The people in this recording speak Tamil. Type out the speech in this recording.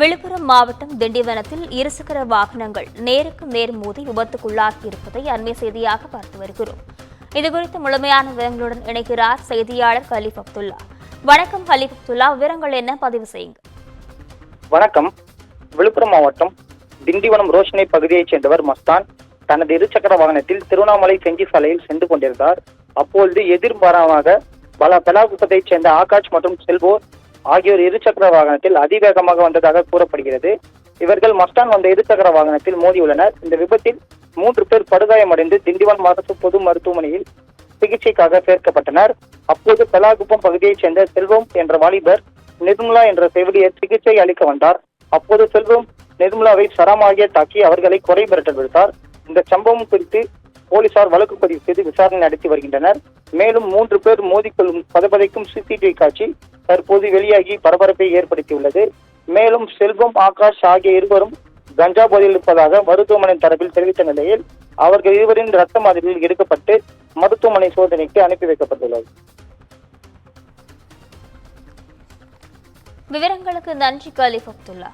விழுப்புரம் மாவட்டம் திண்டிவனத்தில் இருசக்கர வாகனங்கள் நேருக்கு நேர் மோதி விபத்துக்குள்ளாகியிருப்பதை அண்மை செய்தியாக பார்த்து வருகிறோம். இதுகுறித்து முழுமையான விவரங்களுடன் இணைக்கிறார் செய்தியாளர் கலீஃப் அப்துல்லா. வணக்கம் கலீஃப் அப்துல்லா, விவரங்கள் என்ன பதிவு செய்யுங்க. வணக்கம். விழுப்புரம் மாவட்டம் திண்டிவனம் ரோஷனை பகுதியைச் சேர்ந்தவர் மஸ்தான் தனது இருசக்கர வாகனத்தில் திருவண்ணாமலை செஞ்சி சாலையில் சென்று கொண்டிருந்தார். அப்பொழுது எதிர்பாராக பெலாகுப்பத்தைச் சேர்ந்த ஆகாஷ் மற்றும் செல்வோர் ஆகியோர் இருசக்கர வாகனத்தில் அதிவேகமாக வந்ததாக கூறப்படுகிறது. இவர்கள் மஸ்டான் வந்த இருசக்கர வாகனத்தில் மோதியுள்ளனர். இந்த விபத்தில் 3 பேர் படுகாயமடைந்து திண்டிவனம் அரசு பொது மருத்துவமனையில் சிகிச்சைக்காக சேர்க்கப்பட்டனர். அப்போது பெலாகுப்பம் பகுதியைச் சேர்ந்த செல்வம் என்ற வாலிபர் நிர்மலா என்ற செவிலியர் சிகிச்சை அளிக்க வந்தார். அப்போது செல்வம் நிர்மலாவை சரமாகிய தாக்கி அவர்களை கொலை மிரட்டல் விடுத்தார். இந்த சம்பவம் குறித்து போலீசார் வழக்கு பதிவு செய்து விசாரணை நடத்தி வருகின்றனர். மேலும் 3 பேர் மோதிக்கொள்ளும் பதபதைக்கும் சிசிடிவி காட்சி தற்போது வெளியாகி பரபரப்பை ஏற்படுத்தியுள்ளது. மேலும் செல்வம், ஆகாஷ் ஆகிய இருவரும் கஞ்சா போதையில் இருப்பதாக மருத்துவமனை தரப்பில் தெரிவித்த நிலையில் அவர்கள் இருவரின் ரத்த மாதிரியில் எடுக்கப்பட்டு மருத்துவமனை சோதனைக்கு அனுப்பி வைக்கப்பட்டுள்ளது. விவரங்களுக்கு நன்றி கலீஃப் அப்துல்லா.